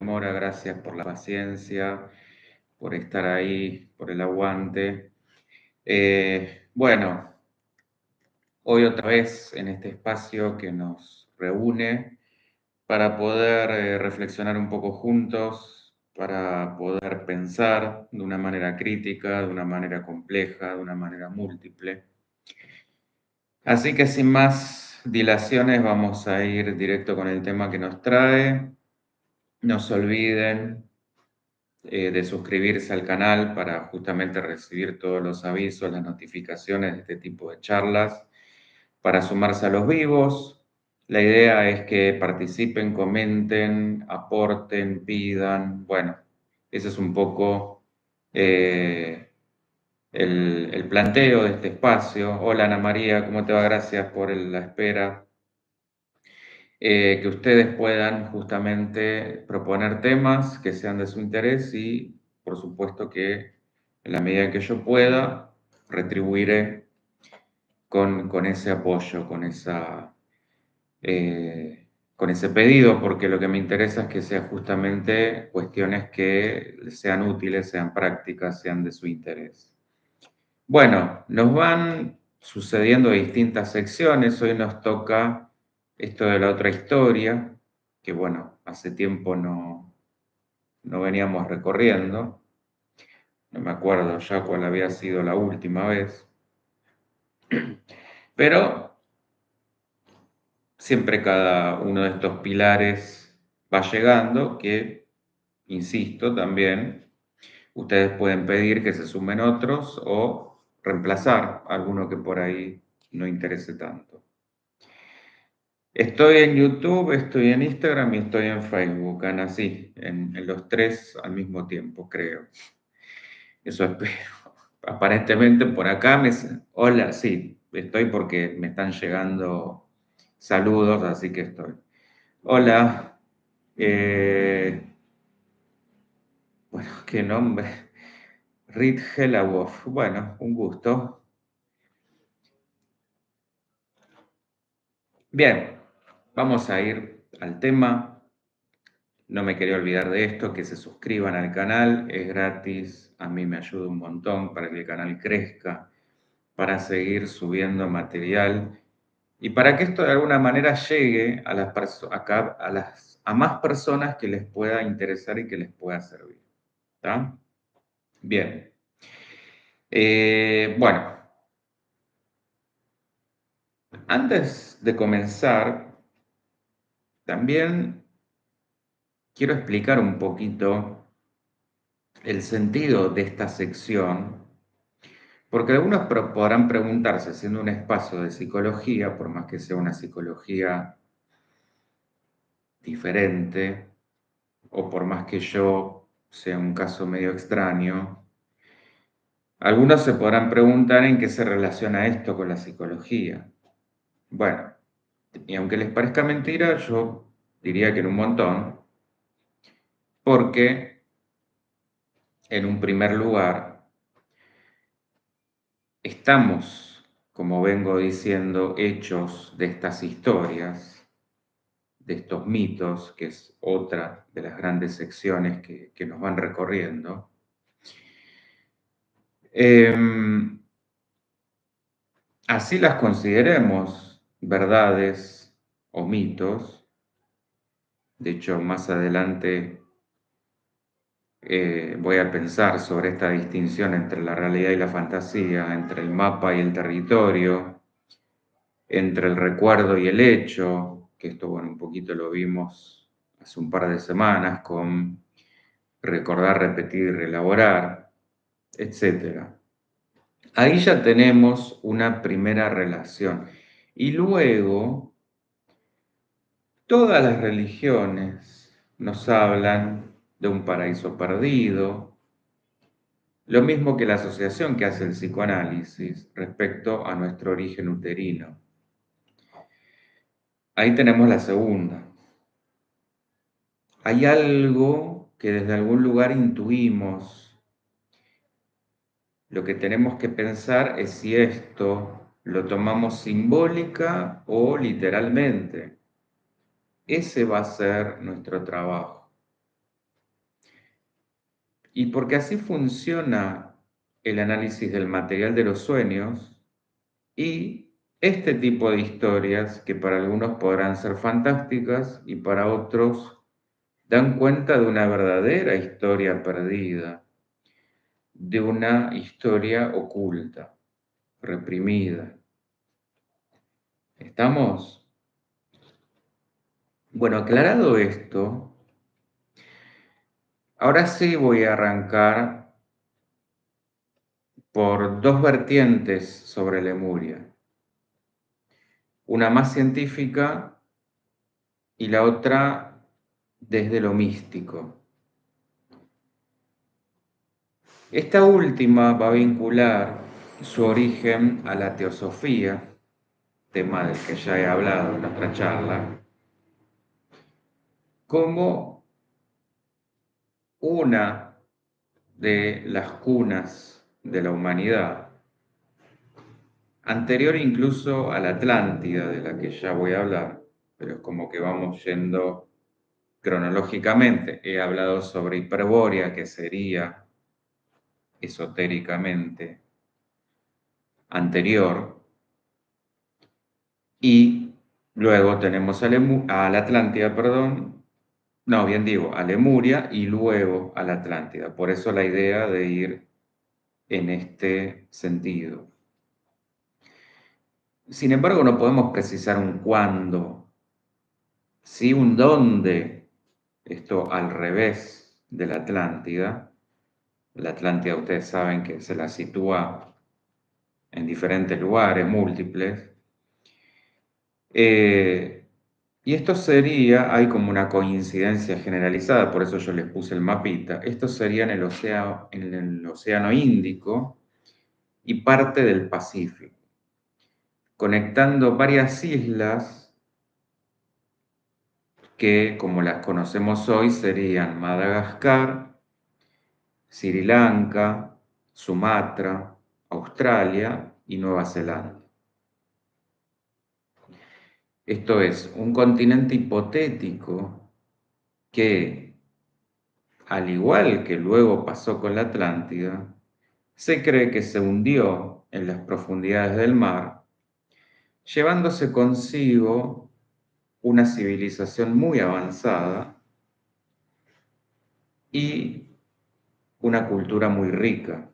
Mora, gracias por la paciencia, por estar ahí, por el aguante. Bueno, hoy otra vez en este espacio que nos reúne para poder reflexionar un poco juntos, para poder pensar de una manera crítica, de una manera compleja, de una manera múltiple. Así que sin más dilaciones vamos a ir directo con el tema que nos trae. No se olviden de suscribirse al canal para justamente recibir todos los avisos, las notificaciones de este tipo de charlas, para sumarse a los vivos. La idea es que participen, comenten, aporten, pidan. Bueno, ese es un poco el planteo de este espacio. Hola Ana María, ¿cómo te va? Gracias por la espera. Que ustedes puedan justamente proponer temas que sean de su interés y, por supuesto, que en la medida en que yo pueda, retribuiré con ese apoyo, con ese pedido, porque lo que me interesa es que sean justamente cuestiones que sean útiles, sean prácticas, sean de su interés. Bueno, nos van sucediendo distintas secciones. Hoy nos toca esto de la otra historia, que bueno, hace tiempo no veníamos recorriendo. No me acuerdo ya cuál había sido la última vez. Pero siempre cada uno de estos pilares va llegando, que, insisto, también ustedes pueden pedir que se sumen otros o reemplazar alguno que por ahí no interese tanto. Estoy en YouTube, estoy en Instagram y estoy en Facebook, Ana, sí, en los tres al mismo tiempo, creo. Eso espero. Aparentemente por acá Hola, sí, estoy porque me están llegando saludos, así que estoy. Hola. eh, bueno, qué nombre. Reed Helawoff. Bueno, un gusto. Bien, vamos a ir al tema. No me quería olvidar de esto, que se suscriban al canal, es gratis, a mí me ayuda un montón para que el canal crezca, para seguir subiendo material y para que esto de alguna manera llegue a a más personas que les pueda interesar y que les pueda servir. ¿Está? Bien. Bueno, antes de comenzar, también quiero explicar un poquito el sentido de esta sección. Porque algunos podrán preguntarse, siendo un espacio de psicología, por más que sea una psicología diferente, o por más que yo sea un caso medio extraño, algunos se podrán preguntar en qué se relaciona esto con la psicología. Bueno, y aunque les parezca mentira, yo diría que en un montón, porque en un primer lugar estamos, como vengo diciendo, hechos de estas historias, de estos mitos, que es otra de las grandes secciones que nos van recorriendo. Así las consideremos verdades o mitos. De hecho, más adelante voy a pensar sobre esta distinción entre la realidad y la fantasía, entre el mapa y el territorio, entre el recuerdo y el hecho, que esto, bueno, un poquito lo vimos hace un par de semanas con recordar, repetir y reelaborar, etc. Ahí ya tenemos una primera relación. Y luego, todas las religiones nos hablan de un paraíso perdido, lo mismo que la asociación que hace el psicoanálisis respecto a nuestro origen uterino. Ahí tenemos la segunda. Hay algo que desde algún lugar intuimos. Lo que tenemos que pensar es si esto lo tomamos simbólica o literalmente. Ese va a ser nuestro trabajo. Y porque así funciona el análisis del material de los sueños y este tipo de historias que para algunos podrán ser fantásticas y para otros dan cuenta de una verdadera historia perdida, de una historia oculta, reprimida. ¿Estamos? Bueno, aclarado esto, ahora sí voy a arrancar por dos vertientes sobre Lemuria, una más científica y la otra desde lo místico. Esta última va a vincular su origen a la teosofía, tema del que ya he hablado en nuestra charla, como una de las cunas de la humanidad, anterior incluso a la Atlántida, de la que ya voy a hablar, pero es como que vamos yendo cronológicamente. He hablado sobre Hiperbórea, que sería esotéricamente anterior, y luego tenemos a la Atlántida, perdón, no, bien digo, a Lemuria y luego a la Atlántida. Por eso la idea de ir en este sentido. Sin embargo, no podemos precisar un cuándo, sí un dónde, esto al revés de la Atlántida. La Atlántida, ustedes saben que se la sitúa en diferentes lugares, múltiples. Y esto sería, hay como una coincidencia generalizada, por eso yo les puse el mapita, esto sería en el océano Índico y parte del Pacífico, conectando varias islas que, como las conocemos hoy, serían Madagascar, Sri Lanka, Sumatra, Australia y Nueva Zelanda. Esto es un continente hipotético que, al igual que luego pasó con la Atlántida, se cree que se hundió en las profundidades del mar, llevándose consigo una civilización muy avanzada y una cultura muy rica.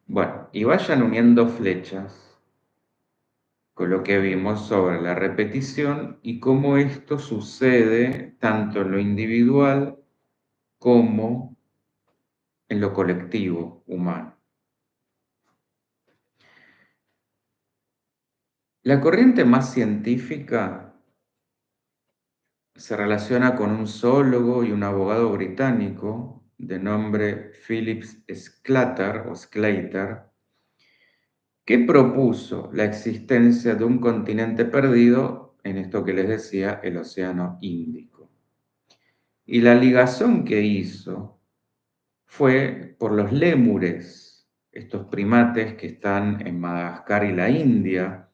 Bueno, y vayan uniendo flechas con lo que vimos sobre la repetición y cómo esto sucede tanto en lo individual como en lo colectivo humano. La corriente más científica se relaciona con un zoólogo y un abogado británico de nombre Philip Sclater, que propuso la existencia de un continente perdido en esto que les decía, el Océano Índico. Y la ligación que hizo fue por los lémures, estos primates que están en Madagascar y la India,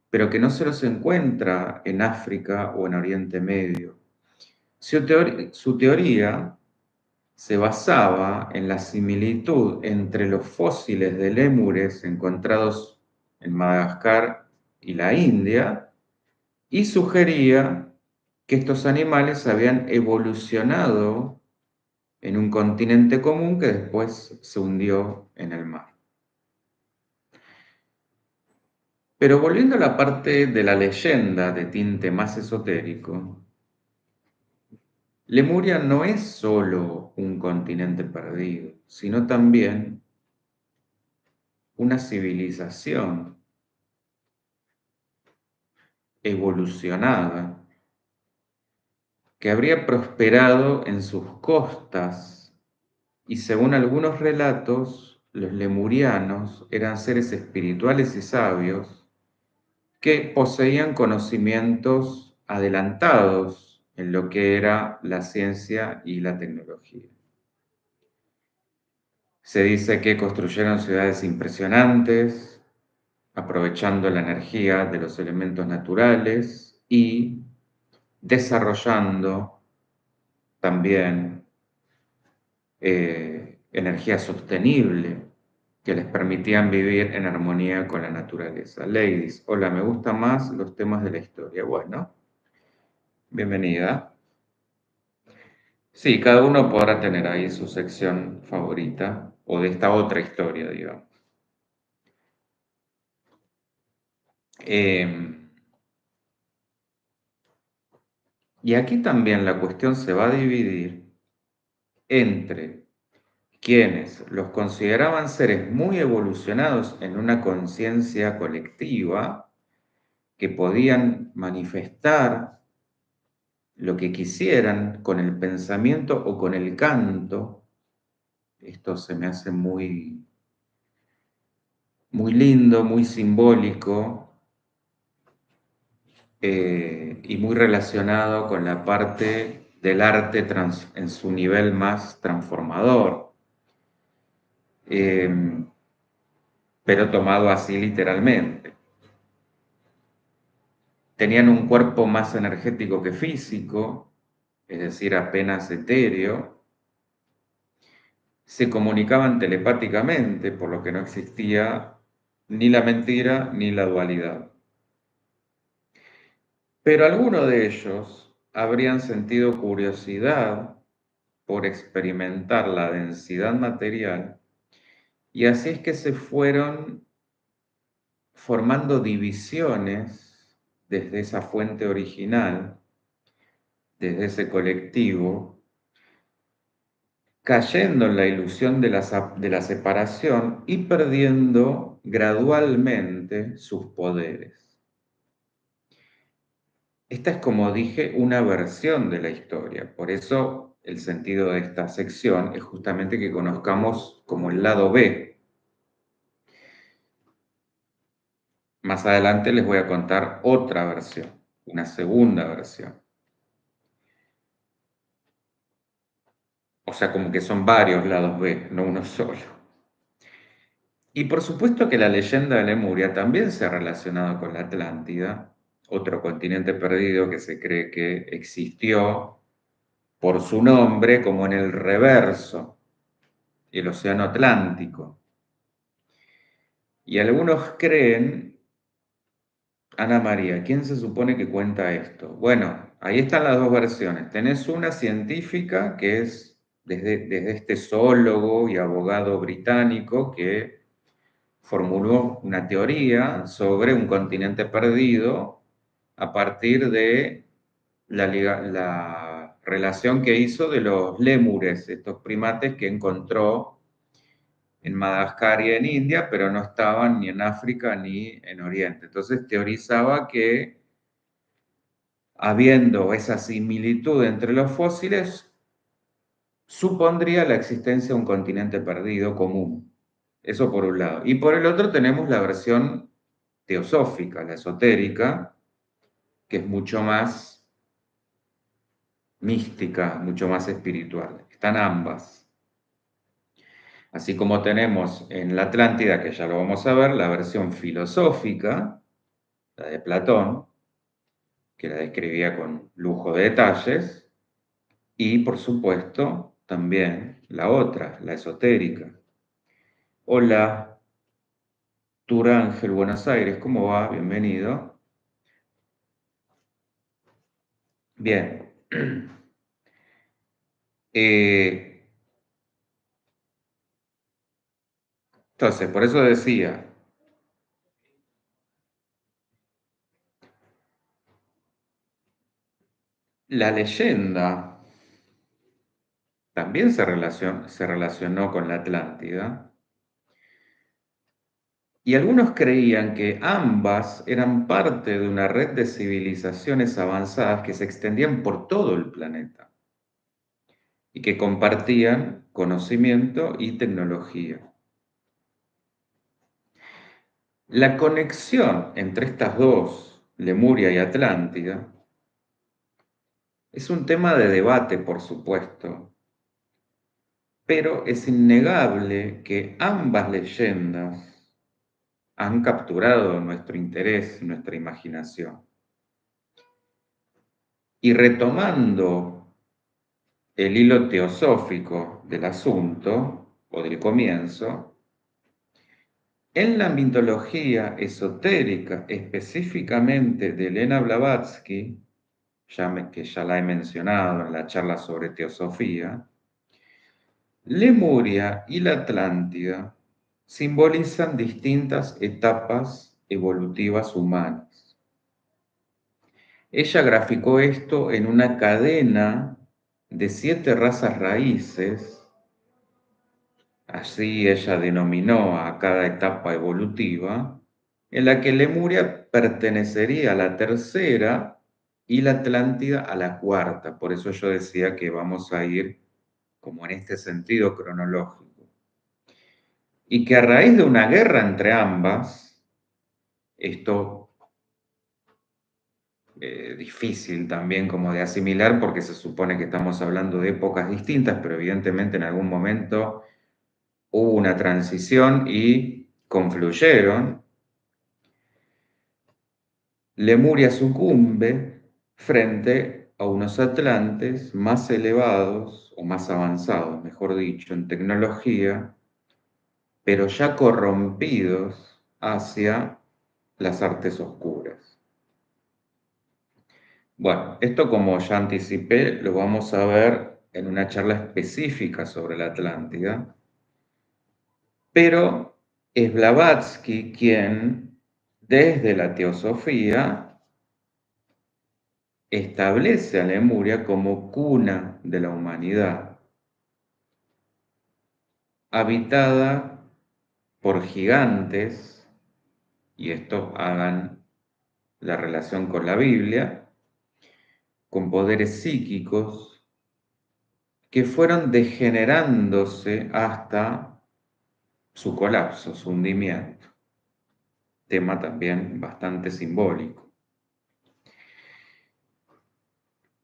pero que no se los encuentra en África o en Oriente Medio. Su teoría se basaba en la similitud entre los fósiles de lémures encontrados en Madagascar y la India y sugería que estos animales habían evolucionado en un continente común que después se hundió en el mar. Pero volviendo a la parte de la leyenda de tinte más esotérico, Lemuria no es solo un continente perdido, sino también una civilización evolucionada que habría prosperado en sus costas y según algunos relatos, los lemurianos eran seres espirituales y sabios que poseían conocimientos adelantados en lo que era la ciencia y la tecnología. Se dice que construyeron ciudades impresionantes, aprovechando la energía de los elementos naturales y desarrollando también energía sostenible, que les permitían vivir en armonía con la naturaleza. Ladies, hola, me gustan más los temas de la historia. Bueno, bienvenida. Sí, cada uno podrá tener ahí su sección favorita o de esta otra historia, digamos. Y aquí también la cuestión se va a dividir entre quienes los consideraban seres muy evolucionados en una conciencia colectiva, que podían manifestar lo que quisieran con el pensamiento o con el canto. Esto se me hace muy, muy lindo, muy simbólico, y muy relacionado con la parte del arte en su nivel más transformador, pero tomado así literalmente. Tenían un cuerpo más energético que físico, es decir, apenas etéreo. Se comunicaban telepáticamente, por lo que no existía ni la mentira ni la dualidad. Pero algunos de ellos habrían sentido curiosidad por experimentar la densidad material, y así es que se fueron formando divisiones desde esa fuente original, desde ese colectivo, cayendo en la ilusión de la separación y perdiendo gradualmente sus poderes. Esta es, como dije, una versión de la historia. Por eso el sentido de esta sección es justamente que conozcamos como el lado B. Más adelante les voy a contar otra versión, una segunda versión. O sea, como que son varios lados B, no uno solo. Y por supuesto que la leyenda de Lemuria también se ha relacionado con la Atlántida, otro continente perdido que se cree que existió por su nombre, como en el reverso, el Océano Atlántico. Y algunos creen, Ana María, ¿quién se supone que cuenta esto? Bueno, ahí están las dos versiones. Tenés una científica que es desde este zoólogo y abogado británico que formuló una teoría sobre un continente perdido a partir de la relación que hizo de los lémures, estos primates que encontró en Madagascar y en India, pero no estaban ni en África ni en Oriente. Entonces teorizaba que, habiendo esa similitud entre los fósiles, supondría la existencia de un continente perdido común. Eso por un lado. Y por el otro tenemos la versión teosófica, la esotérica, que es mucho más mística, mucho más espiritual. Están ambas. Así como tenemos en la Atlántida, que ya lo vamos a ver, la versión filosófica, la de Platón, que la describía con lujo de detalles, y por supuesto también la otra, la esotérica. Hola, Turángel, Buenos Aires, ¿cómo va? Bienvenido. Bien. Eh, entonces, por eso decía, la leyenda también se relacionó con la Atlántida, y algunos creían que ambas eran parte de una red de civilizaciones avanzadas que se extendían por todo el planeta y que compartían conocimiento y tecnología. La conexión entre estas dos, Lemuria y Atlántida, es un tema de debate, por supuesto, pero es innegable que ambas leyendas han capturado nuestro interés, nuestra imaginación. Y retomando el hilo teosófico del asunto, o del comienzo, en la mitología esotérica, específicamente de Elena Blavatsky, que ya la he mencionado en la charla sobre teosofía, Lemuria y la Atlántida simbolizan distintas etapas evolutivas humanas. Ella graficó esto en una cadena de 7 razas raíces, así ella denominó a cada etapa evolutiva, en la que Lemuria pertenecería a la tercera y la Atlántida a la cuarta. Por eso yo decía que vamos a ir como en este sentido cronológico. Y que a raíz de una guerra entre ambas, esto difícil también como de asimilar porque se supone que estamos hablando de épocas distintas, pero evidentemente en algún momento hubo una transición y confluyeron. Lemuria sucumbe frente a unos atlantes más elevados o más avanzados, mejor dicho, en tecnología, pero ya corrompidos hacia las artes oscuras. Bueno, esto como ya anticipé, lo vamos a ver en una charla específica sobre la Atlántida, pero es Blavatsky quien, desde la teosofía, establece a Lemuria como cuna de la humanidad, habitada por gigantes, y esto hagan la relación con la Biblia, con poderes psíquicos que fueron degenerándose hasta su colapso, su hundimiento. Tema también bastante simbólico.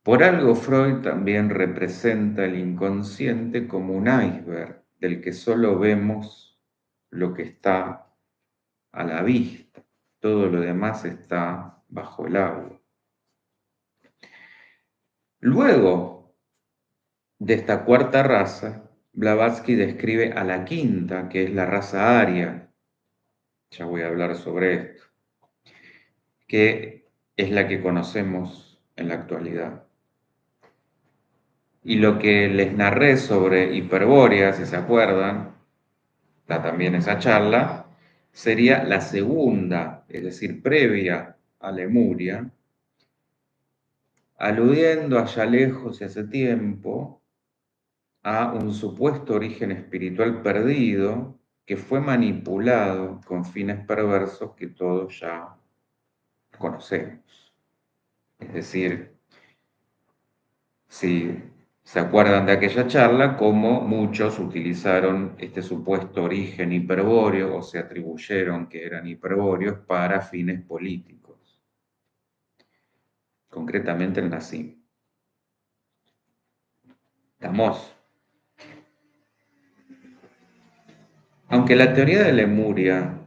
Por algo Freud también representa el inconsciente como un iceberg del que solo vemos lo que está a la vista. Todo lo demás está bajo el agua. Luego de esta cuarta raza, Blavatsky describe a la quinta, que es la raza aria. Ya voy a hablar sobre esto, que es la que conocemos en la actualidad. Y lo que les narré sobre Hiperbórea, si se acuerdan, está también esa charla, sería la segunda, es decir, previa a Lemuria, aludiendo allá lejos y hace tiempo a un supuesto origen espiritual perdido que fue manipulado con fines perversos que todos ya conocemos. Es decir, si se acuerdan de aquella charla, cómo muchos utilizaron este supuesto origen hiperbóreo o se atribuyeron que eran hiperbóreos para fines políticos, concretamente el nazismo. Estamos. Aunque la teoría de Lemuria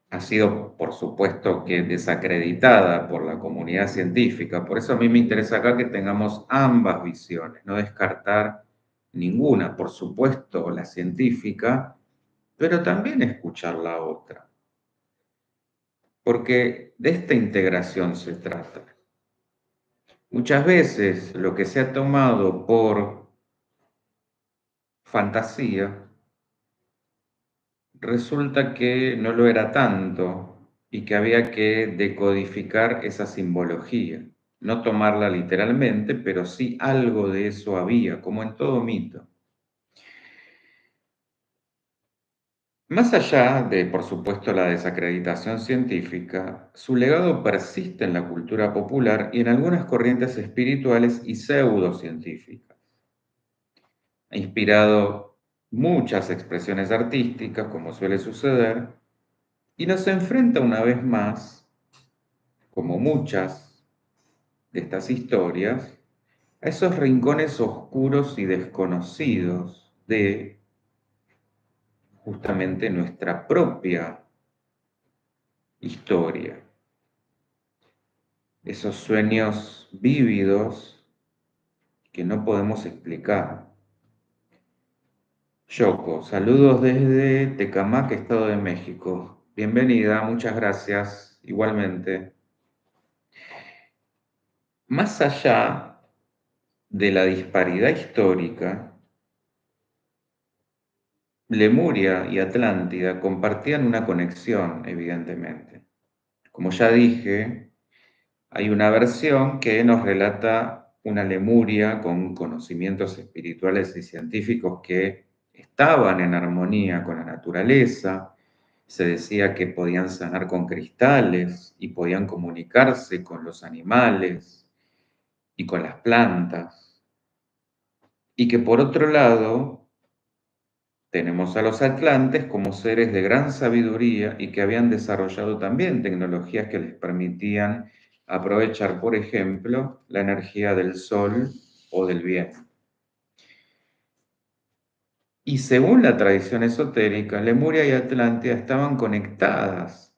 ha sido, por supuesto, que desacreditada por la comunidad científica. Por eso a mí me interesa acá que tengamos ambas visiones, no descartar ninguna, por supuesto, la científica, pero también escuchar la otra. Porque de esta integración se trata. Muchas veces lo que se ha tomado por fantasía resulta que no lo era tanto y que había que decodificar esa simbología, no tomarla literalmente, pero sí algo de eso había, como en todo mito. Más allá de, por supuesto, la desacreditación científica, su legado persiste en la cultura popular y en algunas corrientes espirituales y pseudocientíficas. Ha inspirado muchas expresiones artísticas, como suele suceder, y nos enfrenta una vez más, como muchas de estas historias, a esos rincones oscuros y desconocidos de justamente nuestra propia historia. Esos sueños vívidos que no podemos explicar. Yoko, saludos desde Tecamac, Estado de México. Bienvenida, muchas gracias, igualmente. Más allá de la disparidad histórica, Lemuria y Atlántida compartían una conexión, evidentemente. Como ya dije, hay una versión que nos relata una Lemuria con conocimientos espirituales y científicos que estaban en armonía con la naturaleza. Se decía que podían sanar con cristales y podían comunicarse con los animales y con las plantas. Y que por otro lado tenemos a los atlantes como seres de gran sabiduría y que habían desarrollado también tecnologías que les permitían aprovechar, por ejemplo, la energía del sol o del viento. Y según la tradición esotérica, Lemuria y Atlántida estaban conectadas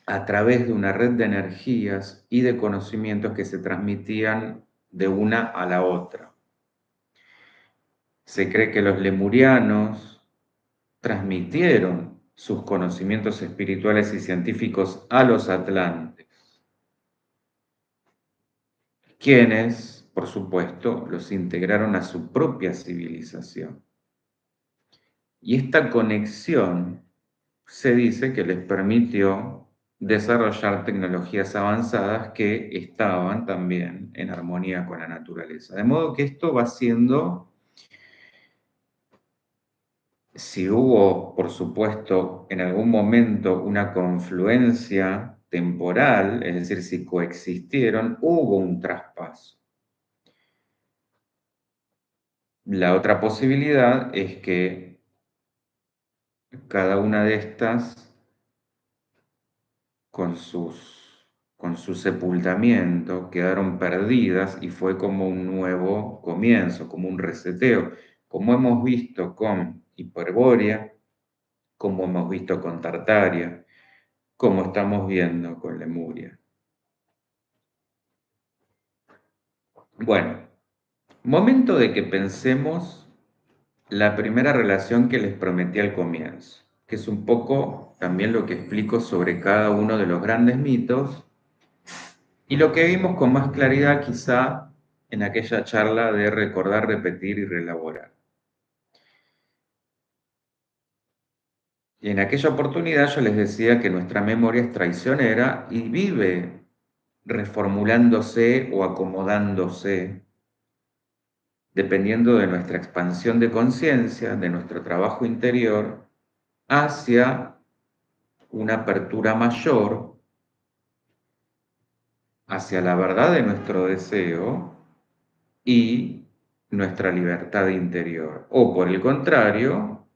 a través de una red de energías y de conocimientos que se transmitían de una a la otra. Se cree que los lemurianos transmitieron sus conocimientos espirituales y científicos a los atlantes, quienes, por supuesto, los integraron a su propia civilización. Y esta conexión se dice que les permitió desarrollar tecnologías avanzadas que estaban también en armonía con la naturaleza. De modo que esto va siendo, si hubo, por supuesto, en algún momento una confluencia temporal, es decir, si coexistieron, hubo un traspaso. La otra posibilidad es que cada una de estas, con con su sepultamiento, quedaron perdidas y fue como un nuevo comienzo, como un reseteo, como hemos visto con Hiperbórea, como hemos visto con Tartaria, como estamos viendo con Lemuria. Bueno, momento de que pensemos la primera relación que les prometí al comienzo, que es un poco también lo que explico sobre cada uno de los grandes mitos y lo que vimos con más claridad quizá en aquella charla de recordar, repetir y reelaborar. Y en aquella oportunidad yo les decía que nuestra memoria es traicionera y vive reformulándose o acomodándose dependiendo de nuestra expansión de conciencia, de nuestro trabajo interior, hacia una apertura mayor, hacia la verdad de nuestro deseo y nuestra libertad interior. O por el contrario,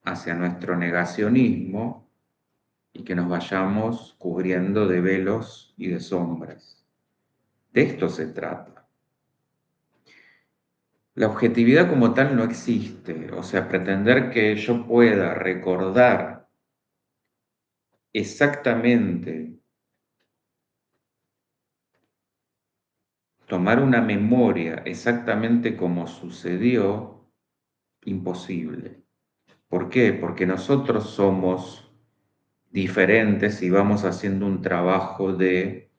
hacia nuestro negacionismo y que nos vayamos cubriendo de velos y de sombras. De esto se trata. La objetividad como tal no existe, o sea, pretender que yo pueda recordar exactamente, tomar una memoria exactamente como sucedió, imposible. ¿Por qué? Porque nosotros somos diferentes y vamos haciendo un trabajo de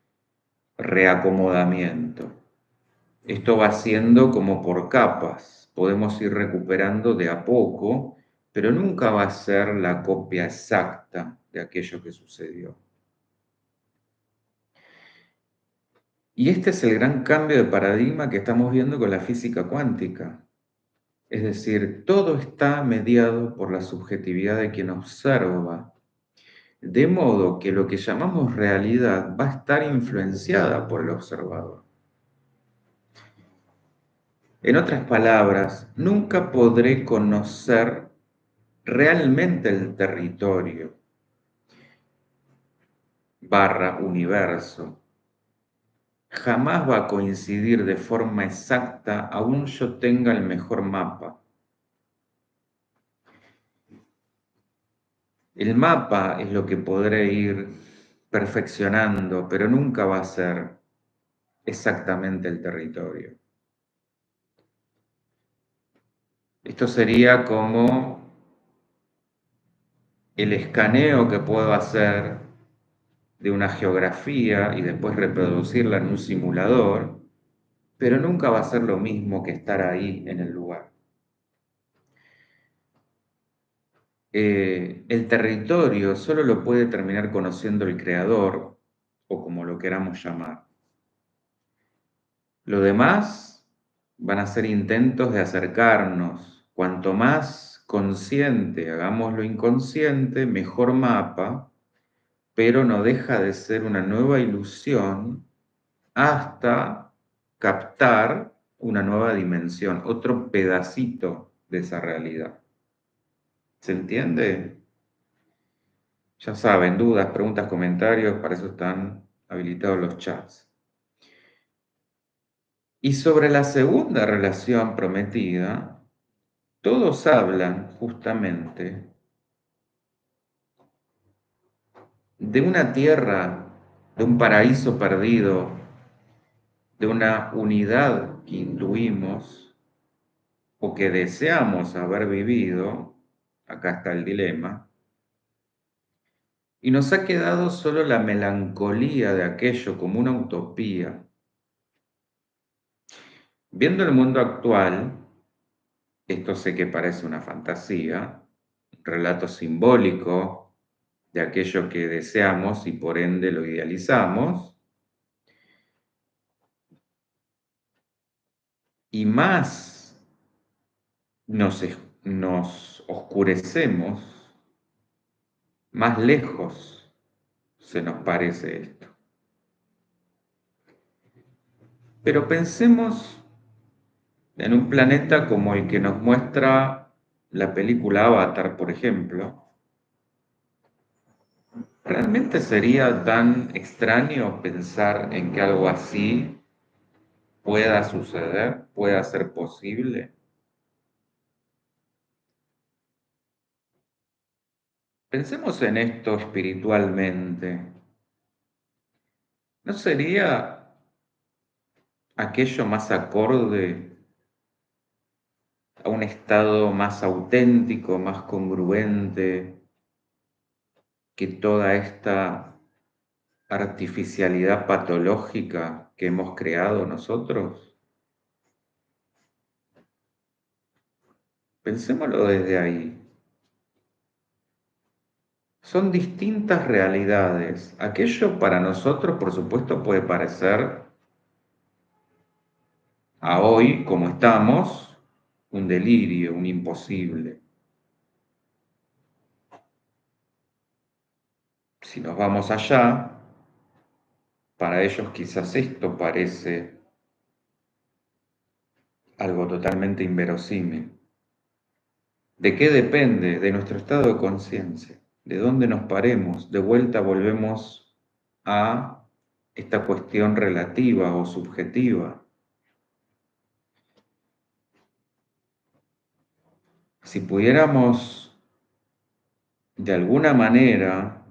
reacomodamiento. Esto va siendo como por capas, podemos ir recuperando de a poco, pero nunca va a ser la copia exacta de aquello que sucedió. Y este es el gran cambio de paradigma que estamos viendo con la física cuántica. Es decir, todo está mediado por la subjetividad de quien observa, de modo que lo que llamamos realidad va a estar influenciada por el observador. En otras palabras, nunca podré conocer realmente el territorio barra universo. Jamás va a coincidir de forma exacta, aún yo tenga el mejor mapa. El mapa es lo que podré ir perfeccionando, pero nunca va a ser exactamente el territorio. Esto sería como el escaneo que puedo hacer de una geografía y después reproducirla en un simulador, pero nunca va a ser lo mismo que estar ahí en el lugar. El territorio solo lo puede terminar conociendo el creador, o como lo queramos llamar. Lo demás van a ser intentos de acercarnos. Cuanto más consciente hagamos lo inconsciente, mejor mapa, pero no deja de ser una nueva ilusión hasta captar una nueva dimensión, otro pedacito de esa realidad. ¿Se entiende? Ya saben, dudas, preguntas, comentarios, para eso están habilitados los chats. Y sobre la segunda relación prometida, todos hablan justamente de una tierra, de un paraíso perdido, de una unidad que intuimos o que deseamos haber vivido, acá está el dilema, y nos ha quedado solo la melancolía de aquello como una utopía. Viendo el mundo actual, esto sé que parece una fantasía, un relato simbólico de aquello que deseamos y por ende lo idealizamos, y más nos oscurecemos, más lejos se nos parece esto. Pero pensemos en un planeta como el que nos muestra la película Avatar, por ejemplo. ¿Realmente sería tan extraño pensar en que algo así pueda suceder, pueda ser posible? Pensemos en esto espiritualmente. ¿No sería aquello más acorde a un estado más auténtico, más congruente que toda esta artificialidad patológica que hemos creado nosotros? Pensémoslo desde ahí. Son distintas realidades. Aquello para nosotros, por supuesto, puede parecer a hoy, como estamos, un delirio, un imposible. Si nos vamos allá, para ellos quizás esto parece algo totalmente inverosímil. ¿De qué depende? De nuestro estado de conciencia, de dónde nos paremos. De vuelta volvemos a esta cuestión relativa o subjetiva. Si pudiéramos de alguna manera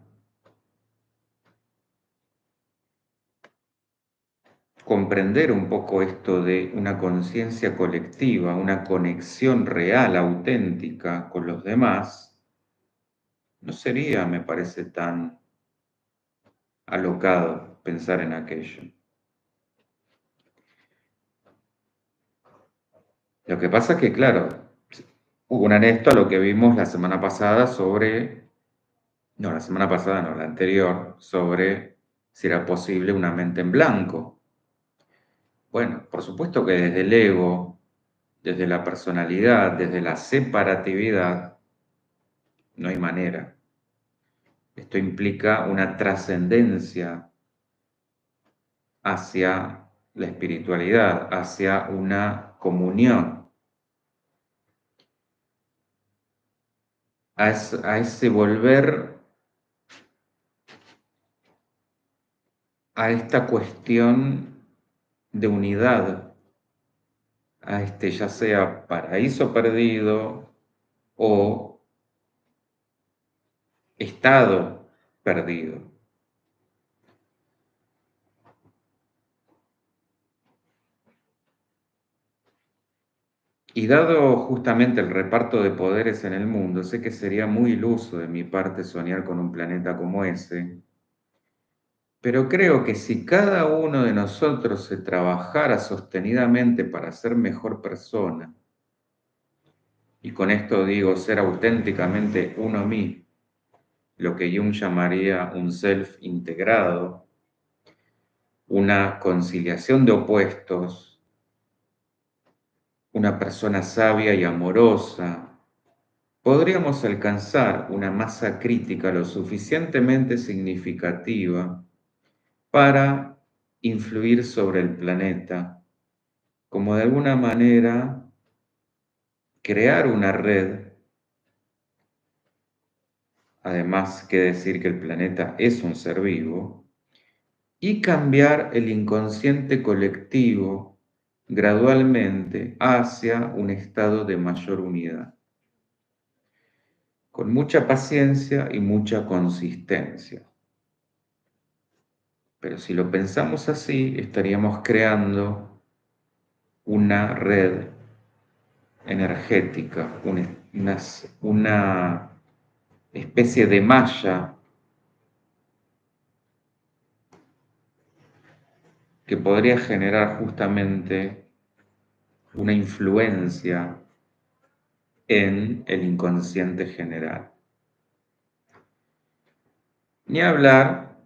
comprender un poco esto de una conciencia colectiva, una conexión real, auténtica con los demás, no sería, me parece, tan alocado pensar en aquello. Lo que pasa es que, claro, hubo un anexo a lo que vimos la semana pasada sobre, no, la semana pasada no, la anterior, sobre si era posible una mente en blanco. Bueno, por supuesto que desde el ego, desde la personalidad, desde la separatividad, no hay manera. Esto implica una trascendencia hacia la espiritualidad, hacia una comunión, a ese volver a esta cuestión de unidad, a este ya sea paraíso perdido o estado perdido. Y dado justamente el reparto de poderes en el mundo, sé que sería muy iluso de mi parte soñar con un planeta como ese, pero creo que si cada uno de nosotros se trabajara sostenidamente para ser mejor persona, y con esto digo ser auténticamente uno mismo, lo que Jung llamaría un self integrado, una conciliación de opuestos, una persona sabia y amorosa, podríamos alcanzar una masa crítica lo suficientemente significativa para influir sobre el planeta, como de alguna manera crear una red, además que decir que el planeta es un ser vivo, y cambiar el inconsciente colectivo gradualmente hacia un estado de mayor unidad, con mucha paciencia y mucha consistencia. Pero si lo pensamos así, estaríamos creando una red energética, una especie de malla que podría generar justamente una influencia en el inconsciente general. Ni hablar,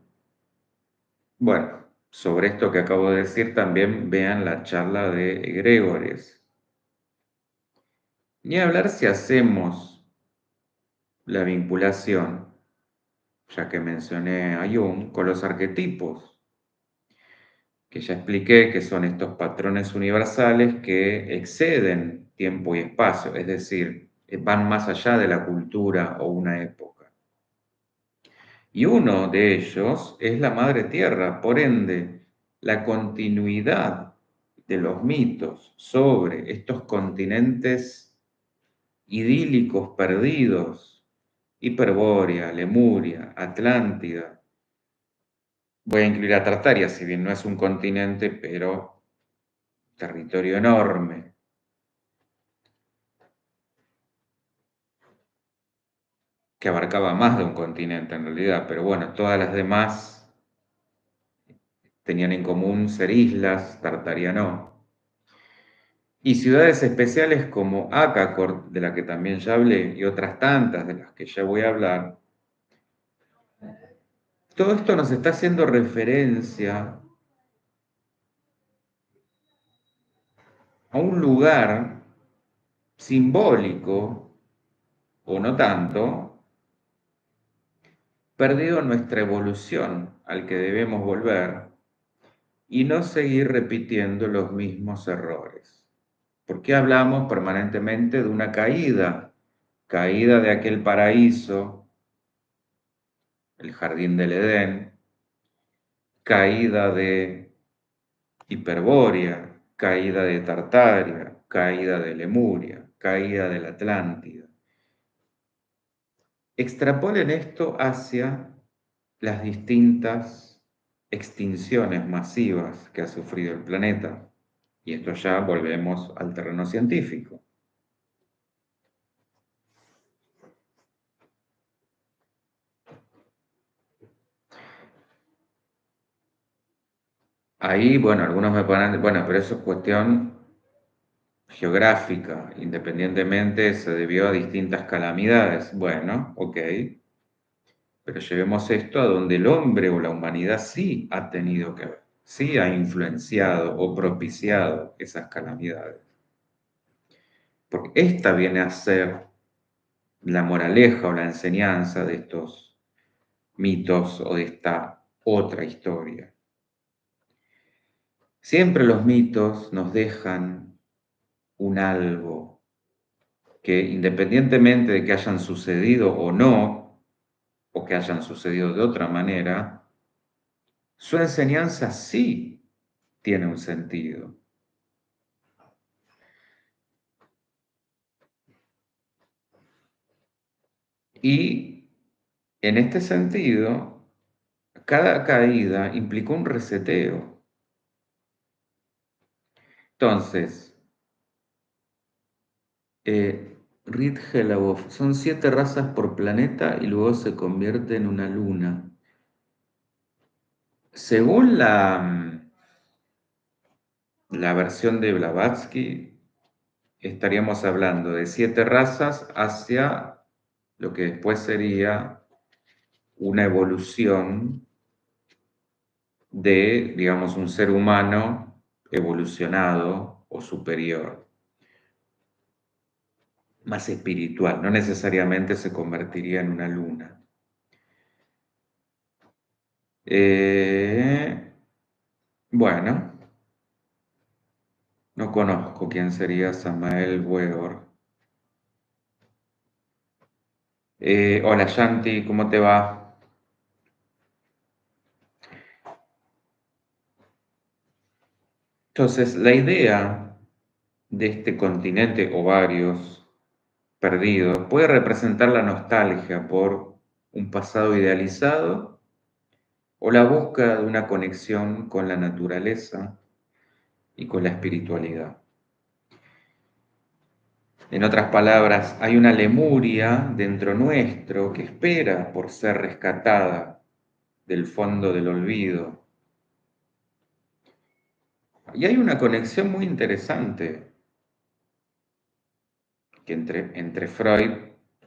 bueno, sobre esto que acabo de decir también vean la charla de egregores. Ni hablar si hacemos la vinculación, ya que mencioné a Jung, con los arquetipos, que ya expliqué que son estos patrones universales que exceden tiempo y espacio, es decir, van más allá de la cultura o una época. Y uno de ellos es la Madre Tierra, por ende, la continuidad de los mitos sobre estos continentes idílicos perdidos, Hiperbórea, Lemuria, Atlántida. Voy a incluir a Tartaria, si bien no es un continente, pero territorio enorme, que abarcaba más de un continente en realidad, pero bueno, todas las demás tenían en común ser islas, Tartaria no. Y ciudades especiales como Acacor, de la que también ya hablé, y otras tantas de las que ya voy a hablar. Todo esto nos está haciendo referencia a un lugar simbólico, o no tanto, perdido en nuestra evolución, al que debemos volver y no seguir repitiendo los mismos errores. ¿Por qué hablamos permanentemente de una caída? Caída de aquel paraíso, el jardín del Edén, caída de Hiperbórea, caída de Tartaria, caída de Lemuria, caída de la Atlántida. Extrapolen esto hacia las distintas extinciones masivas que ha sufrido el planeta. Y esto ya volvemos al terreno científico. Ahí, bueno, algunos me podrán, bueno, pero eso es cuestión geográfica, independientemente se debió a distintas calamidades. Bueno, ok, pero llevemos esto a donde el hombre o la humanidad sí ha tenido que ver, sí ha influenciado o propiciado esas calamidades. Porque esta viene a ser la moraleja o la enseñanza de estos mitos o de esta otra historia. Siempre los mitos nos dejan un algo que independientemente de que hayan sucedido o no, o que hayan sucedido de otra manera, su enseñanza sí tiene un sentido. Y en este sentido, cada caída implicó un reseteo. Entonces, Reed Helabov, son 7 razas por planeta y luego se convierte en una luna. Según la versión de Blavatsky, estaríamos hablando de 7 razas hacia lo que después sería una evolución de, digamos, un ser humano evolucionado o superior, más espiritual, no necesariamente se convertiría en una luna. Bueno, no conozco quién sería Samael Weor. Hola Shanti, ¿cómo te va? Entonces, la idea de este continente o varios perdidos puede representar la nostalgia por un pasado idealizado o la búsqueda de una conexión con la naturaleza y con la espiritualidad. En otras palabras, hay una Lemuria dentro nuestro que espera por ser rescatada del fondo del olvido. Y hay una conexión muy interesante que entre Freud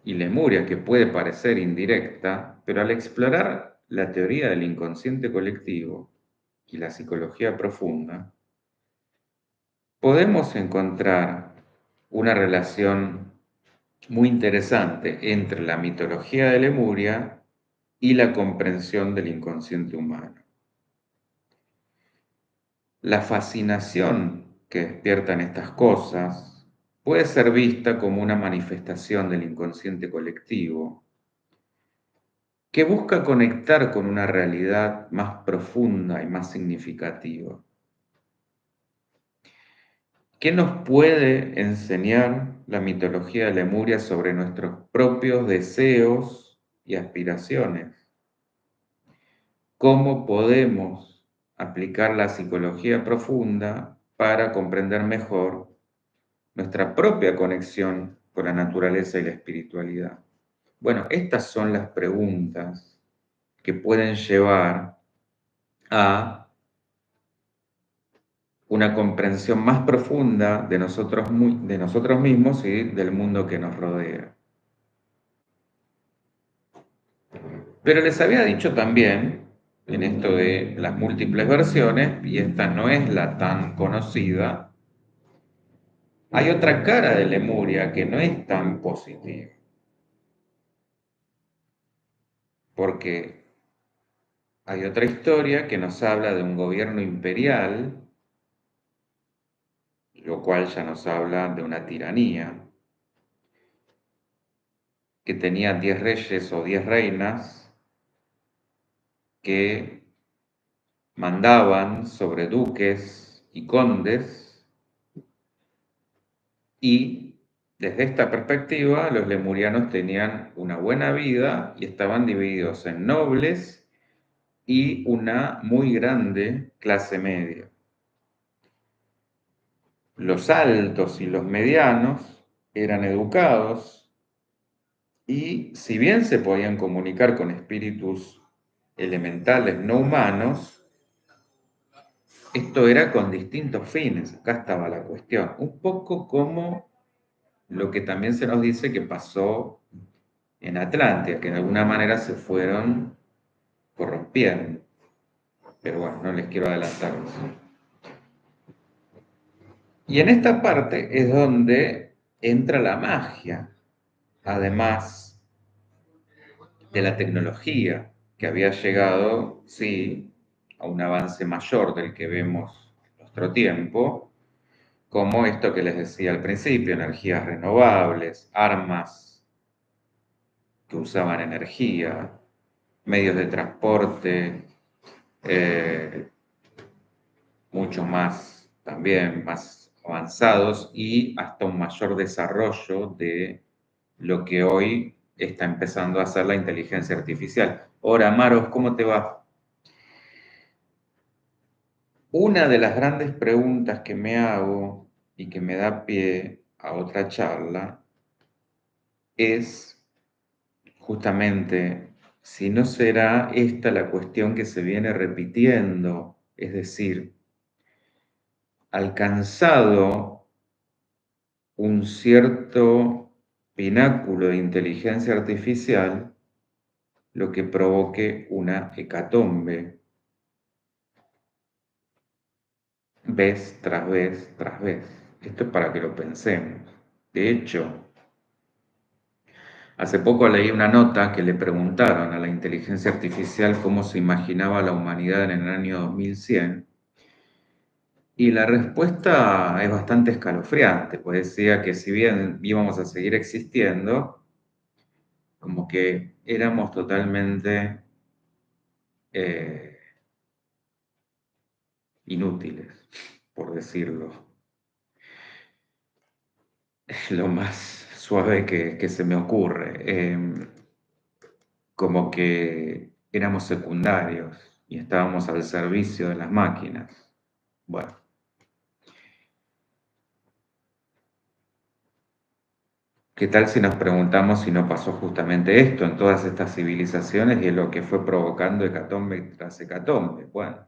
y Lemuria, que puede parecer indirecta, pero al explorar la teoría del inconsciente colectivo y la psicología profunda, podemos encontrar una relación muy interesante entre la mitología de Lemuria y la comprensión del inconsciente humano. La fascinación que despiertan estas cosas puede ser vista como una manifestación del inconsciente colectivo que busca conectar con una realidad más profunda y más significativa. ¿Qué nos puede enseñar la mitología de Lemuria sobre nuestros propios deseos y aspiraciones? ¿Cómo podemos aplicar la psicología profunda para comprender mejor nuestra propia conexión con la naturaleza y la espiritualidad? Bueno, estas son las preguntas que pueden llevar a una comprensión más profunda de nosotros mismos y del mundo que nos rodea. Pero les había dicho también, en esto de las múltiples versiones, y esta no es la tan conocida, hay otra cara de Lemuria que no es tan positiva, porque hay otra historia que nos habla de un gobierno imperial, lo cual ya nos habla de una tiranía, que tenía 10 reyes o 10 reinas que mandaban sobre duques y condes, y desde esta perspectiva los lemurianos tenían una buena vida y estaban divididos en nobles y una muy grande clase media. Los altos y los medianos eran educados y si bien se podían comunicar con espíritus elementales no humanos, esto era con distintos fines. Acá estaba la cuestión. Un poco como lo que también se nos dice que pasó en Atlántida, que de alguna manera se fueron corrompiendo. Pero bueno, no les quiero adelantar eso. Y en esta parte es donde entra la magia, además de la tecnología, que había llegado, sí, a un avance mayor del que vemos en nuestro tiempo, como esto que les decía al principio, energías renovables, armas que usaban energía, medios de transporte, eh, mucho más también, más avanzados y hasta un mayor desarrollo de lo que hoy está empezando a hacer la inteligencia artificial. Hola, Maros, ¿cómo te va? Una de las grandes preguntas que me hago y que me da pie a otra charla es justamente si no será esta la cuestión que se viene repitiendo, es decir, alcanzado un cierto pináculo de inteligencia artificial, lo que provoque una hecatombe, vez tras vez tras vez. Esto es para que lo pensemos. De hecho, hace poco leí una nota que le preguntaron a la inteligencia artificial cómo se imaginaba la humanidad en el año 2100 y la respuesta es bastante escalofriante, pues decía que si bien íbamos a seguir existiendo, como que éramos totalmente eh, inútiles, por decirlo lo más suave que se me ocurre. Como que éramos secundarios y estábamos al servicio de las máquinas. Bueno, ¿qué tal si nos preguntamos si no pasó justamente esto en todas estas civilizaciones y es lo que fue provocando hecatombe tras hecatombe? Bueno,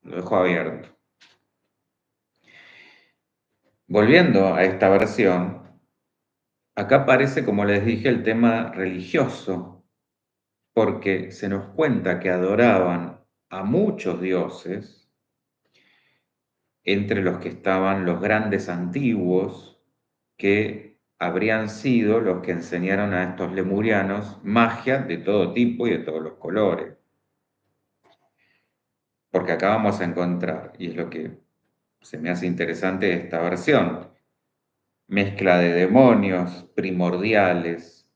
lo dejo abierto. Volviendo a esta versión, acá aparece, como les dije, el tema religioso, porque se nos cuenta que adoraban a muchos dioses, entre los que estaban los grandes antiguos, que habrían sido los que enseñaron a estos lemurianos magia de todo tipo y de todos los colores. Porque acá vamos a encontrar, y es lo que se me hace interesante de esta versión, mezcla de demonios primordiales,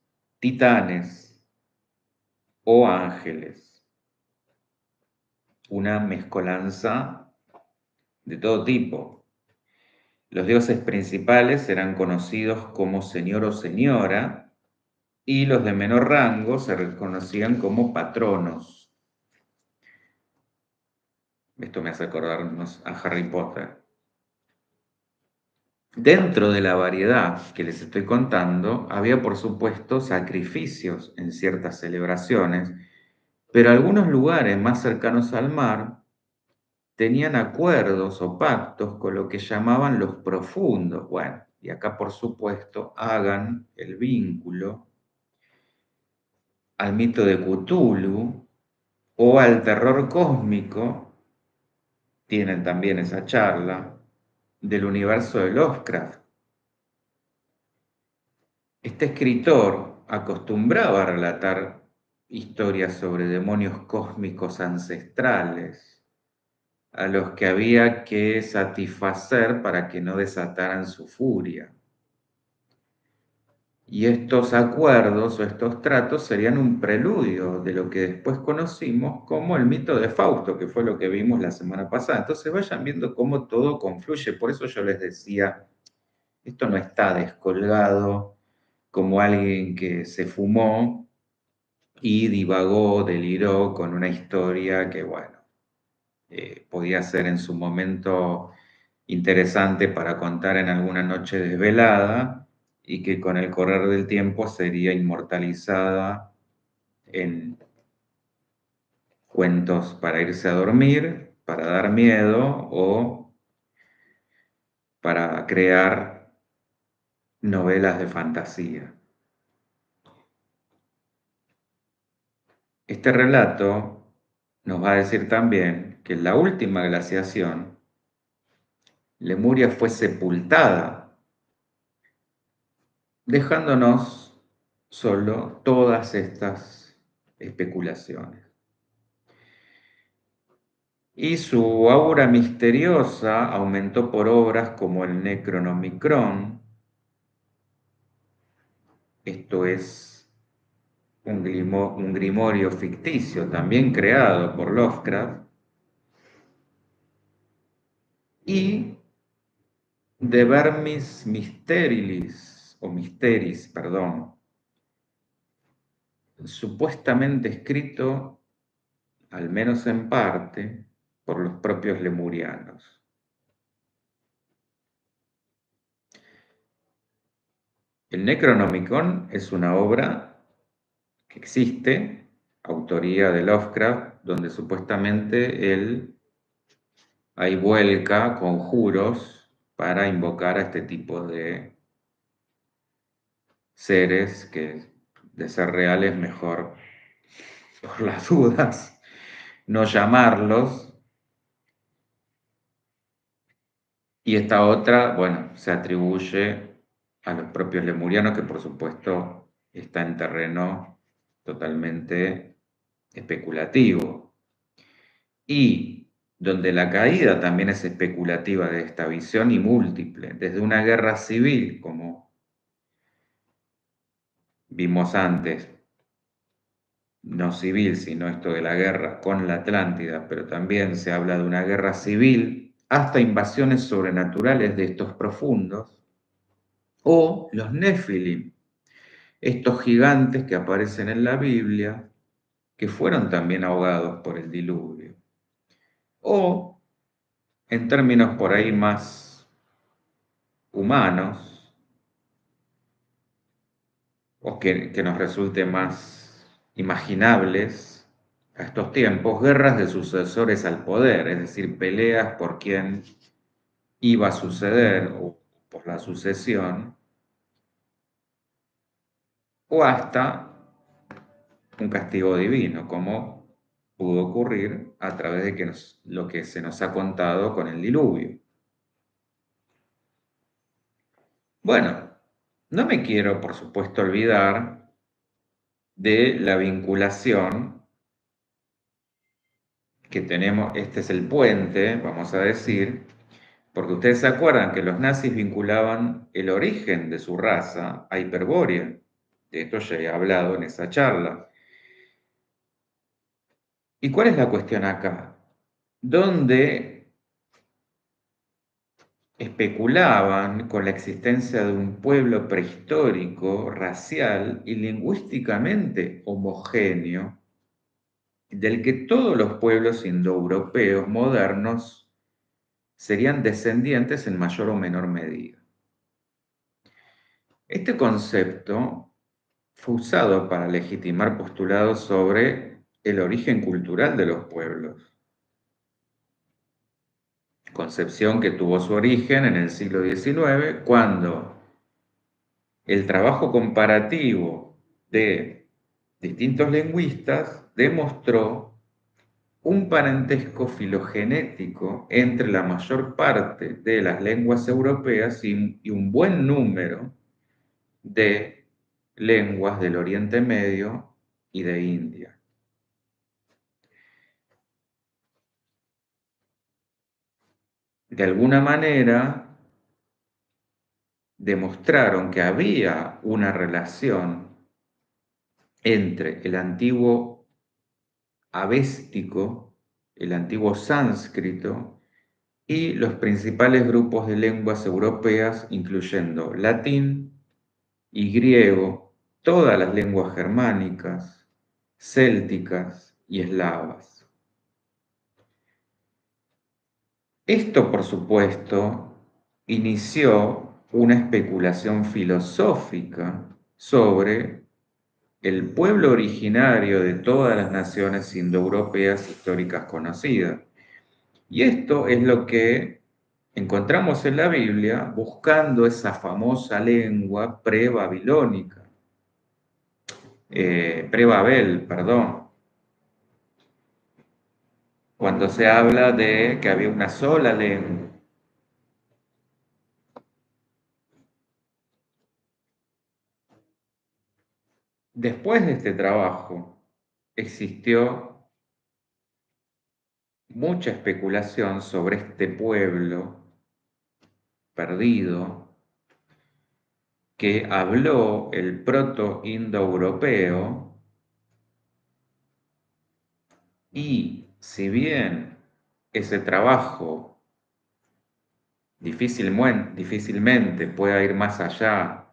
titanes o ángeles, una mezcolanza de todo tipo. Los dioses principales eran conocidos como señor o señora y los de menor rango se reconocían como patronos. Esto me hace acordarnos a Harry Potter. Dentro de la variedad que les estoy contando, había por supuesto sacrificios en ciertas celebraciones, pero algunos lugares más cercanos al mar tenían acuerdos o pactos con lo que llamaban los profundos. Bueno, y acá por supuesto hagan el vínculo al mito de Cthulhu o al terror cósmico, tienen también esa charla, del universo de Lovecraft. Este escritor acostumbraba a relatar historias sobre demonios cósmicos ancestrales, a los que había que satisfacer para que no desataran su furia. Y estos acuerdos o estos tratos serían un preludio de lo que después conocimos como el mito de Fausto, que fue lo que vimos la semana pasada. Entonces vayan viendo cómo todo confluye. Por eso yo les decía, esto no está descolgado como alguien que se fumó y divagó, deliró con una historia que, bueno, podía ser en su momento interesante para contar en alguna noche desvelada y que con el correr del tiempo sería inmortalizada en cuentos para irse a dormir, para dar miedo o para crear novelas de fantasía. Este relato nos va a decir también que en la última glaciación, Lemuria fue sepultada, dejándonos solo todas estas especulaciones. Y su aura misteriosa aumentó por obras como el Necronomicron, esto es un grimorio ficticio también creado por Lovecraft, y De Vermis Mysteriis, o Mysteris, perdón, supuestamente escrito, al menos en parte, por los propios lemurianos. El Necronomicon es una obra que existe, autoría de Lovecraft, donde supuestamente él ahí vuelca conjuros para invocar a este tipo de seres que, de ser reales, mejor, por las dudas, no llamarlos. Y esta otra, bueno, se atribuye a los propios lemurianos, que por supuesto está en terreno totalmente especulativo. Y donde la caída también es especulativa de esta visión y múltiple, desde una guerra civil, como vimos antes, no civil, sino esto de la guerra con la Atlántida, pero también se habla de una guerra civil, hasta invasiones sobrenaturales de estos profundos, o los Nefilim, estos gigantes que aparecen en la Biblia, que fueron también ahogados por el diluvio. O, en términos por ahí más humanos, o que nos resulte más imaginables a estos tiempos, guerras de sucesores al poder, es decir, peleas por quién iba a suceder o por la sucesión, o hasta un castigo divino, como pudo ocurrir a través de lo que se nos ha contado con el diluvio. Bueno, no me quiero, por supuesto, olvidar de la vinculación que tenemos, este es el puente, vamos a decir, porque ustedes se acuerdan que los nazis vinculaban el origen de su raza a Hiperbórea. De esto ya he hablado en esa charla. ¿Y cuál es la cuestión acá? Donde especulaban con la existencia de un pueblo prehistórico, racial y lingüísticamente homogéneo, del que todos los pueblos indoeuropeos modernos serían descendientes en mayor o menor medida. Este concepto fue usado para legitimar postulados sobre el origen cultural de los pueblos, concepción que tuvo su origen en el siglo XIX, cuando el trabajo comparativo de distintos lingüistas demostró un parentesco filogenético entre la mayor parte de las lenguas europeas y un buen número de lenguas del Oriente Medio y de India. De alguna manera demostraron que había una relación entre el antiguo avéstico, el antiguo sánscrito y los principales grupos de lenguas europeas, incluyendo latín y griego, todas las lenguas germánicas, célticas y eslavas. Esto, por supuesto, inició una especulación filosófica sobre el pueblo originario de todas las naciones indoeuropeas históricas conocidas. Y esto es lo que encontramos en la Biblia buscando esa famosa lengua pre-babilónica, pre-Babel, perdón, cuando se habla de que había una sola lengua. Después de este trabajo existió mucha especulación sobre este pueblo perdido que habló el proto-indoeuropeo y si bien ese trabajo difícilmente pueda ir más allá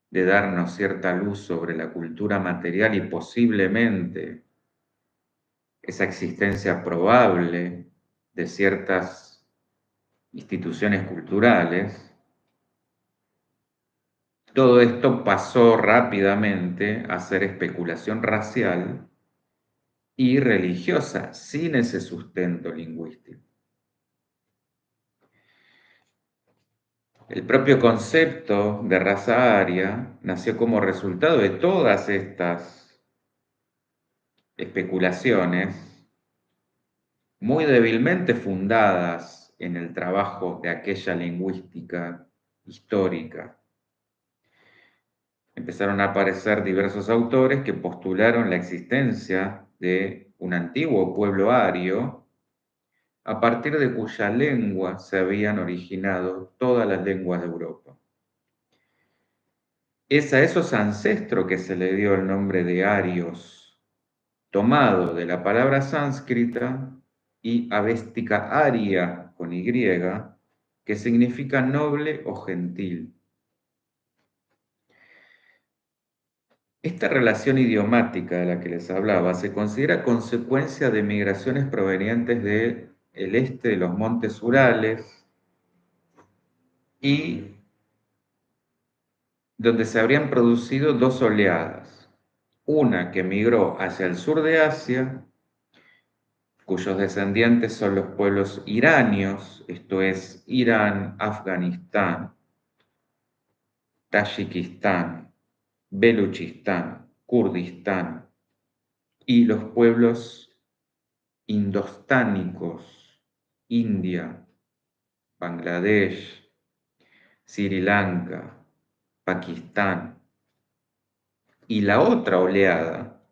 de darnos cierta luz sobre la cultura material y posiblemente esa existencia probable de ciertas instituciones culturales, Todo esto pasó rápidamente a ser especulación racial y religiosa, sin ese sustento lingüístico. El propio concepto de raza aria nació como resultado de todas estas especulaciones, muy débilmente fundadas en el trabajo de aquella lingüística histórica. Empezaron a aparecer diversos autores que postularon la existencia de un antiguo pueblo ario, a partir de cuya lengua se habían originado todas las lenguas de Europa. Es a esos ancestros que se le dio el nombre de arios, tomado de la palabra sánscrita y avéstica aria con Y, que significa noble o gentil. Esta relación idiomática de la que les hablaba se considera consecuencia de migraciones provenientes del este de los montes Urales y donde se habrían producido dos oleadas. Una que migró hacia el sur de Asia, cuyos descendientes son los pueblos iranios, esto es Irán, Afganistán, Tayikistán, Beluchistán, Kurdistán, y los pueblos indostánicos, India, Bangladesh, Sri Lanka, Pakistán, y la otra oleada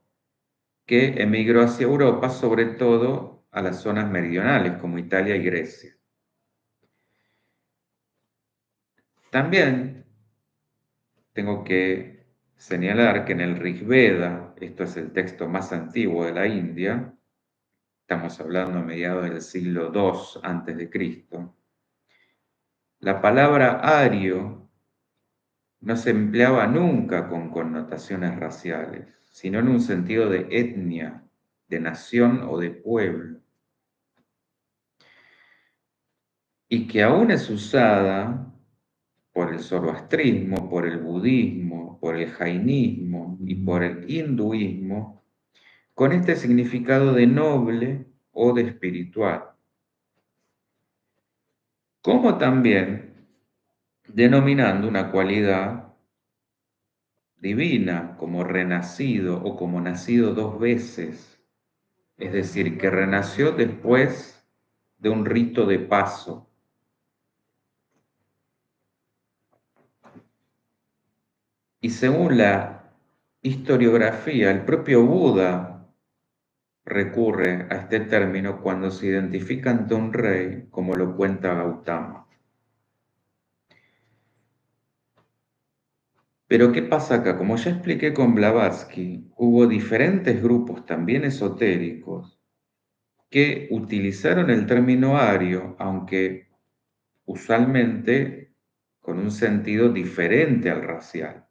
que emigró hacia Europa, sobre todo a las zonas meridionales como Italia y Grecia. También tengo que señalar que en el Rig Veda, esto es el texto más antiguo de la India, estamos hablando a mediados del siglo II a.C., la palabra ario no se empleaba nunca con connotaciones raciales, sino en un sentido de etnia, de nación o de pueblo, y que aún es usada por el zoroastrismo, por el budismo, por el jainismo y por el hinduismo, con este significado de noble o de espiritual, como también denominando una cualidad divina, como renacido o como nacido dos veces, es decir, que renació después de un rito de paso. Y según la historiografía, el propio Buda recurre a este término cuando se identifica ante un rey, como lo cuenta Gautama. Pero ¿qué pasa acá? Como ya expliqué con Blavatsky, hubo diferentes grupos también esotéricos que utilizaron el término ario, aunque usualmente con un sentido diferente al racial.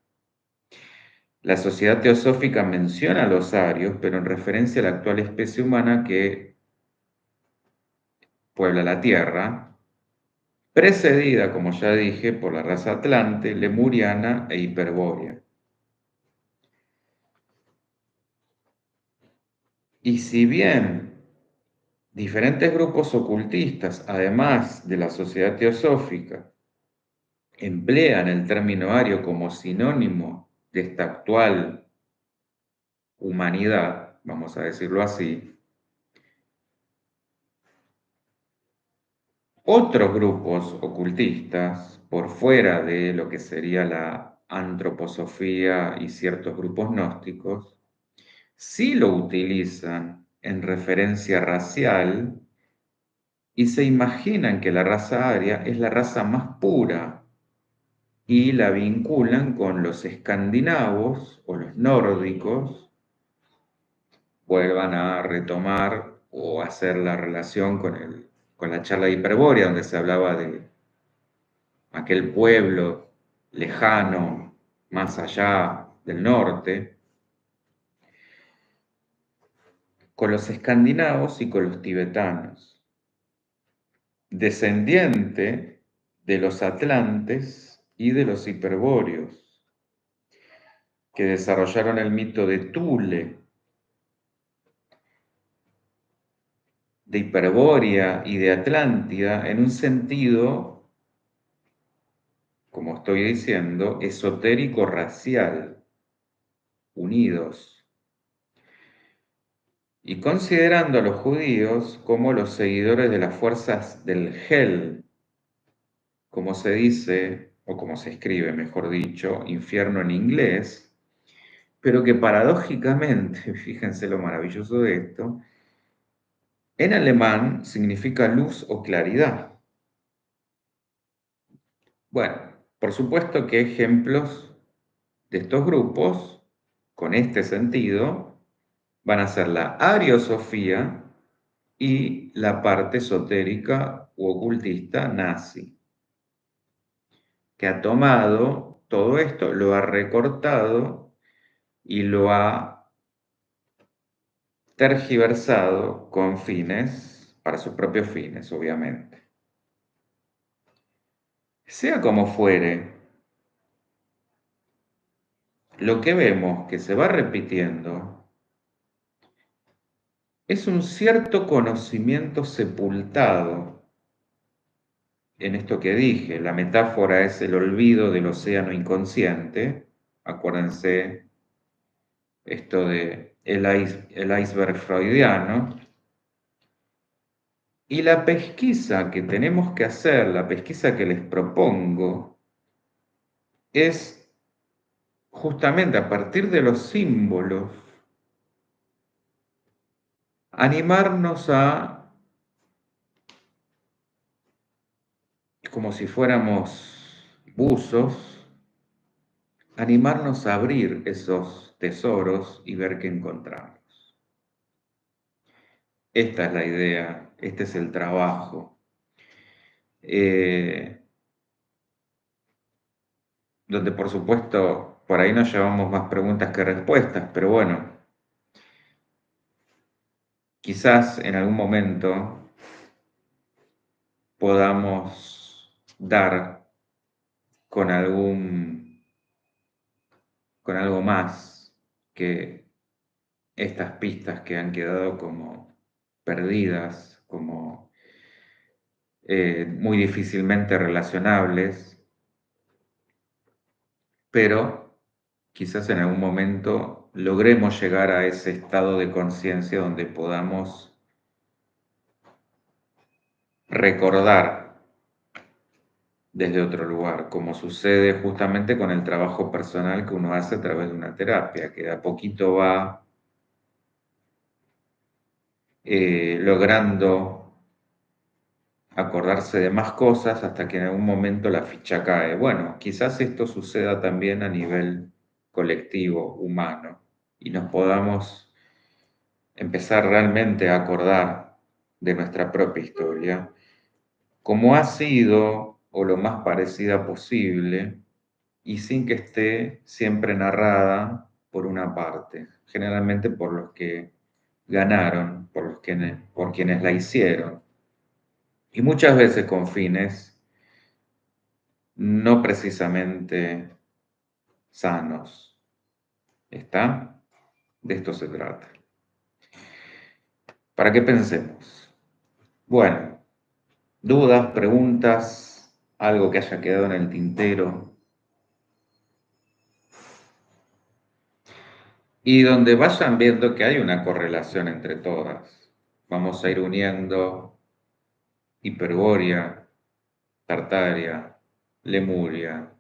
La sociedad teosófica menciona a los arios, pero en referencia a la actual especie humana que puebla la Tierra, precedida, como ya dije, por la raza atlante, lemuriana e hiperbórea. Y si bien diferentes grupos ocultistas, además de la sociedad teosófica, emplean el término ario como sinónimo de esta actual humanidad, vamos a decirlo así, otros grupos ocultistas, por fuera de lo que sería la antroposofía y ciertos grupos gnósticos, sí lo utilizan en referencia racial y se imaginan que la raza aria es la raza más pura y la vinculan con los escandinavos o los nórdicos, vuelvan a retomar o hacer la relación con la charla de Hiperbórea, donde se hablaba de aquel pueblo lejano, más allá del norte, con los escandinavos y con los tibetanos, descendiente de los atlantes y de los hiperbóreos, que desarrollaron el mito de Thule, de Hiperbórea y de Atlántida en un sentido, como estoy diciendo, esotérico racial, unidos, y considerando a los judíos como los seguidores de las fuerzas del Hel, como se dice, o como se escribe, mejor dicho, infierno en inglés, pero que paradójicamente, fíjense lo maravilloso de esto, en alemán significa luz o claridad. Bueno, por supuesto que ejemplos de estos grupos, con este sentido, van a ser la ariosofía y la parte esotérica u ocultista nazi, que ha tomado todo esto, lo ha recortado y lo ha tergiversado con fines, para sus propios fines, obviamente. Sea como fuere, lo que vemos que se va repitiendo es un cierto conocimiento sepultado en esto que dije. La metáfora es el olvido del océano inconsciente. Acuérdense esto de el iceberg freudiano. Y la pesquisa que tenemos que hacer, la pesquisa que les propongo, es justamente a partir de los símbolos, animarnos a, como si fuéramos buzos, animarnos a abrir esos tesoros y ver qué encontramos. Esta es la idea, este es el trabajo. Donde por supuesto por ahí nos llevamos más preguntas que respuestas, pero bueno, quizás en algún momento podamos dar con con algo más que estas pistas que han quedado como perdidas, como muy difícilmente relacionables, pero quizás en algún momento logremos llegar a ese estado de conciencia donde podamos recordar desde otro lugar, como sucede justamente con el trabajo personal que uno hace a través de una terapia, que de a poquito va logrando acordarse de más cosas hasta que en algún momento la ficha cae. Bueno, quizás esto suceda también a nivel colectivo, humano, y nos podamos empezar realmente a acordar de nuestra propia historia, como ha sido o lo más parecida posible, y sin que esté siempre narrada por una parte, generalmente por los que ganaron, por quienes la hicieron, y muchas veces con fines no precisamente sanos. ¿Está? De esto se trata. Para que pensemos. Bueno, dudas, preguntas, algo que haya quedado en el tintero. Y donde vayan viendo que hay una correlación entre todas. Vamos a ir uniendo Hiperbórea, Tartaria, Lemuria,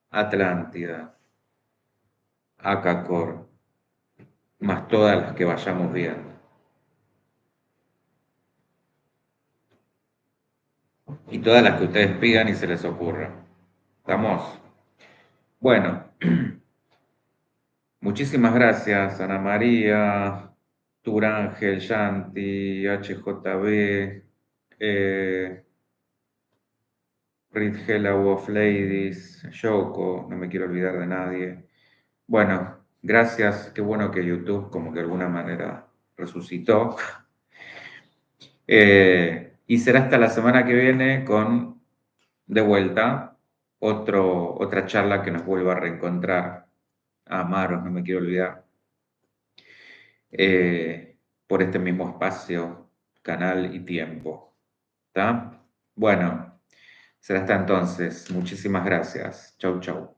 Atlántida, Acacor, más todas las que vayamos viendo. Y todas las que ustedes pidan y se les ocurra. ¿Estamos? Bueno, muchísimas gracias, Ana María, Turángel, Yanti, HJB, Reed Hello of Ladies, Yoko, no me quiero olvidar de nadie. Bueno, gracias, qué bueno que YouTube como que de alguna manera resucitó. Y será hasta la semana que viene con, de vuelta, otra charla que nos vuelva a reencontrar. a amaros, no me quiero olvidar, por este mismo espacio, canal y tiempo. ¿Está? Bueno, será hasta entonces. Muchísimas gracias. Chau, chau.